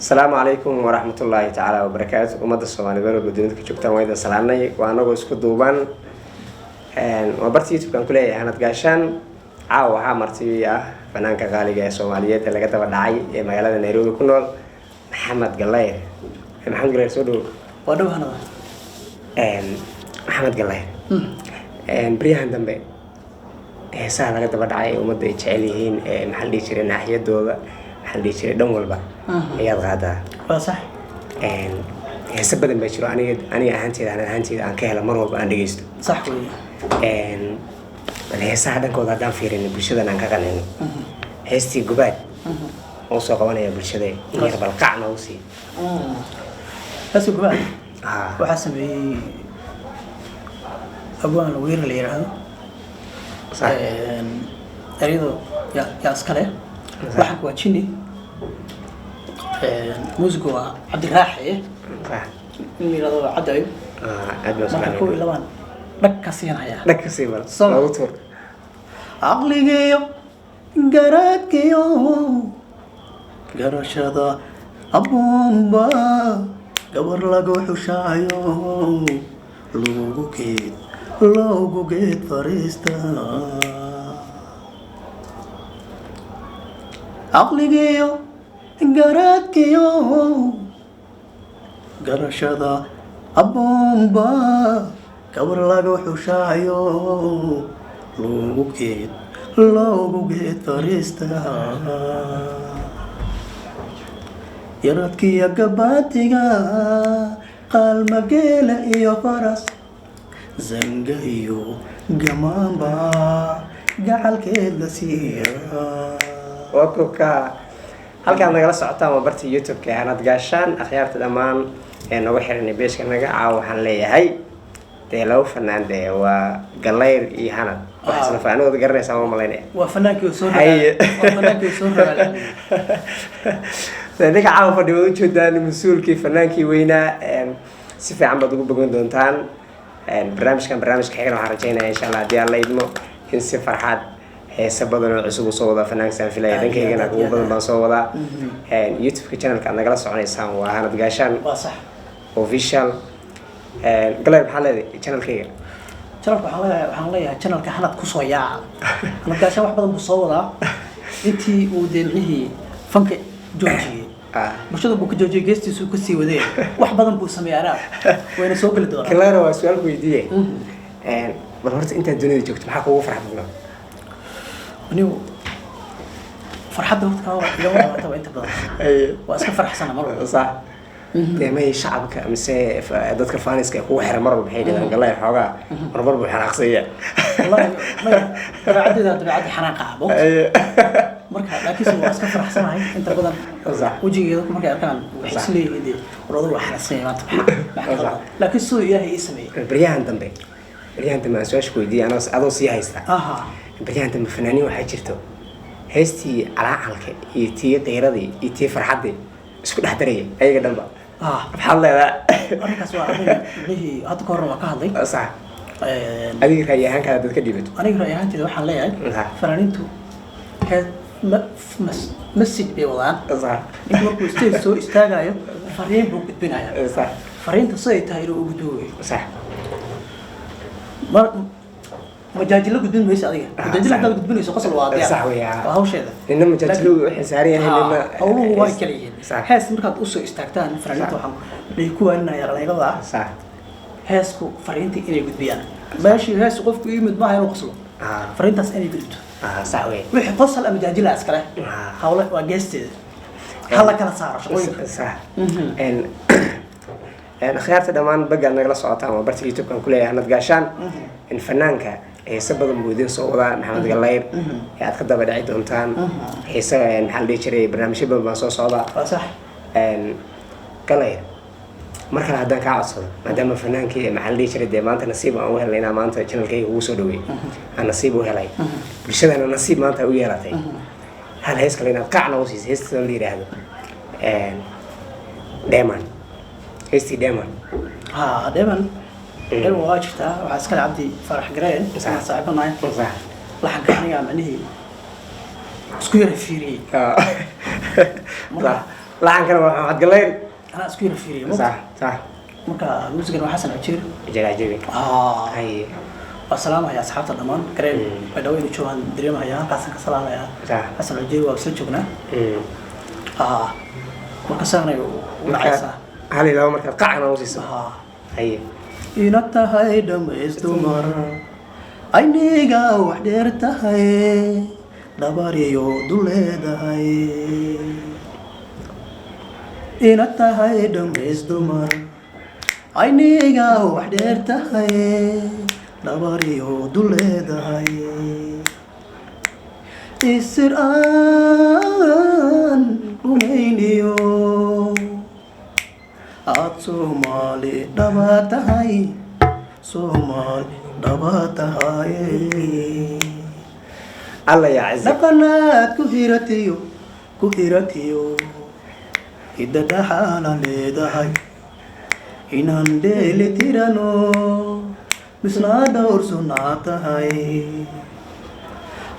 السلام عليكم ورحمة الله تعالى وبركاته ومدى الصومالي بينو قدومتك جوجتان ويدا سلامني وانو اسكو دوبان وبرتي يوتيوب كان كليه هانت قاشان عاو waxaa martii fanaanka qaaliga ee Soomaaliyeed ee laga daba dhacay ee magaalada Nairobi ku nool Maxamed Gallayr soo dhow wadawhana Maxamed Gallayr bariyahan dambe heesaha laga daba dhacay ummadda ay jecel yihiin maxaa la dhihi jiray naaxiyadooda maxaa la dhihi jiray dhan walba ayaad qaadaa waa sax heesa badan baa jiro aniga ahaanteeda aan ka helo mar walba aan dhageysto sax weeye heesaha dhankooda haddaan fiirino bulshadan aan ka qanayno heestii gubaad oo soo qabanaya bulshada yar balqacna u sii heestii gubaad waxaa sameeyey abwaan weerar la yiraahdo ayadoo yaa iskale waxaan waa jini muusigu waa cabdiraaxe in yiraahdo cadayo marka ku ilawaan dhagka siinaya lagu tuur aqligiyo garaadkiyo garashada abumba gabar lagu xushaayo loogu geed fariista aqligiyo garaadkiyo garashada abumba gabar lagu xushaayo loogu geed fariista yaradkiya gabaatiga qaalmageela iyo faras zanga iyo gamaamba gacalkeed la siiya wakuka halkaan nagala socotaan waa bartii youtube-ka hanad gaashaan akhyaarta dhammaan ee nagu xiranay beeshka naga caawa waxaan leeyahay dee laba fanaan dee waa Gallayr iyo Hanad waxa isla faanooda garanaysaa ma malaynaya waa fanaankii soo raacay dadka caawa fadhiyo u jeedaan mas'uulkii fanaankii weynaa si fiican baad ugu bogan doontaan barnaamijka xiga waxaan rajaynayaa insha Allah haddii Alla idmo in si farxad heesa badan oo cusub soo wada fanaankan filaya dhankaygana ugu badan baan soo wadaa youtube-ka channelka aad nagala soconaysaan waa Hanad Gaashaan waa sax official Gallayr maxaa leedahay channelkayga waxaan leeyahay channelka Hanad ku soo yaaca Hanad Gaashaan wax badan buu soo wadaa intii uu deemcihii fanka joojiyay bulshada buu ka joojiyay geestiisu ka sii waday wax badan buu sameeyay wayna soo gali doonaa Gallayr waa su'aal ku weydiiyay bal horta inta dunida joogto maxaa kugu farxad badan anigu farxadda waqtiga waa inta badan waa iska farxsan mar walba صح deemay shacabka mise dadka faaniska ku xiran mar walba waxay dhigeen Gallayr xoogaa mar walba xanaaqsaya wallahi dabeecadda xanaaqa marka laakiin waa iska farxsanahay inta badan wajigeeda markay arkaan waxay isleeyihiin waradu wax xanaaqsan maanta laakiin soo Ilaahay ii sameeyay bariyahan dambe su'aasha ku weydiiyay adoo sii haysta bariyahan dambe fanaaniin waxaa jirto heestii calaacalka iyo tii qeyradii iyo tii farxadii isku dhex daraya ayaga dhanba maxaad leedahay arrinkaas waa arrin hadda ka hor waa ka hadlay sax adiga ra'yahaankaada dad ka dhibato aniga ra'yahaanteeda waxaan leeyahay fanaaniintu message bay wadaan sax inta markuu stage soo istaagayo fariin buu gudbinayaa sax fariinta siday tahay inuu ugu duubayo sax majaajilo gudbin mayso adiga majaajilo haddaad gudbinayso qosol waa adiga sax weeyaa waa hawsheeda inna majaajilo waxay saaran yahay inna hawluhu way kala yihiin hees markaad u soo istaagtaan fariinta waxaan leeyahay ku waaninayaa dhalinyarada sax heesku fariinta inay gudbiyaan meeshii hees qofku yimid maaha inuu qoslo fariintaas inay gudubto sax weey wixii qosol ama majaajilo iskale hawla waa geesteeda hala kala saaro shaqooyinka sax akhyaarta dhammaan bagaan nagala socotaan waa barta youtube-kan ku leeyahay Hanad Gaashaan in fanaanka heesa badan buu idin soo wadaa Maxamed Gallayr ee aad ka daba dhici doontaan heesa maxaa la dhihi jiray barnaamijyo badan baan soo socdaa waa sax Gallayr markale haddaan kaa codsado maadaama fanaankii maxaa la dhihi jiray dee maanta nasiib aan u helnay inaan maanta channelkayga ugu soo dhaweey aan nasiib u helay bulshadana nasiib maanta u yeelatay hal hees kale inaad qacna u siiso heestada la yidhaahdo Dheeman heestii Dheeman Dheeman waa jirtaa waxaa iskale Cabdi Farax Gareen saaxiibanahay laxanka aniga macnihii isku yara fiiriyay لعن كانوا محمد قليل أنا أسكير فيري صح صح مركا موسيقى حسن عجير جلاجبي هاي السلام يا أصحاب الأمان كريم بدوي نشوفان دريم هيا قاسم كسلام يا حسن عجير وأبسل شغنا مركا ساني ونعيسى هل لو مركا قاعنا وزيسا هاي inata hay dhamaystumar ayniga wax dheer tahay dabariyo duleedahay inata hay dhamaystumar ayniga wax dheer tahay dabariyo duleedahay isir aan rumayniyo Somali dabatahay Somali dabatahay Allah ya azza dhaqanaad ku hiratiyo idada xaala leedahay inaan dheeli tirano misnaada ursunaatahay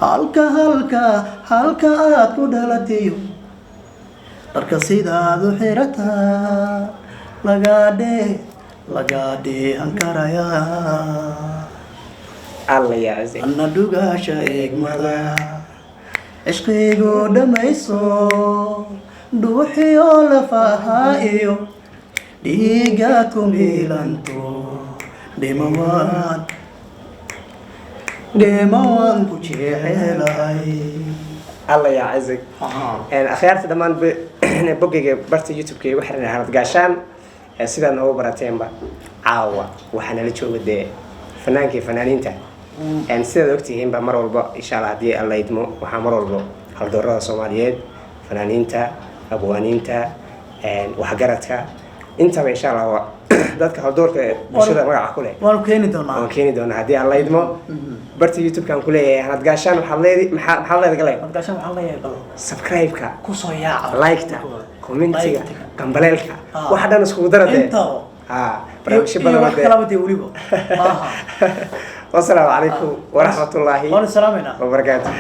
halka aad ku dhalatiyo dharka sidaad u xirataa lagaadhe hankaraya Allah ya azza anna dhugaasha eegmada cishqigu dhamayso dhuuxiyo lafahaa iyo dhiigaad ku miilanto dhemawaan ku jeexeelahay الله يعزك أخيرت دمان بوجي برتي يوتيوب كي وحنا هنات قاشان سيدا نو براتين با عاوة وحنا لتشوف ده فنان كي فنانين تا يعني سيدا وقتي هم بمرور با إن شاء الله دي الله يدمو وحمرور با هالدورة الصوماليات فنانين تا أبوانين تا وحجرتها أنت إن شاء الله dadka hawdoorka bulshada magaca ku leh waan keeni doonaa hadii Allah idmo barta YouTube kan ku leeyahay hanad gaashaan waxa leedahay galay gaashaan waxa leeyahay subscribe ka ku soo yaaca like ta commentiga gambaleelka waxa dhan isku darade barnaamij badan wax kala wadi waliba والسلام عليكم ورحمة الله وبركاته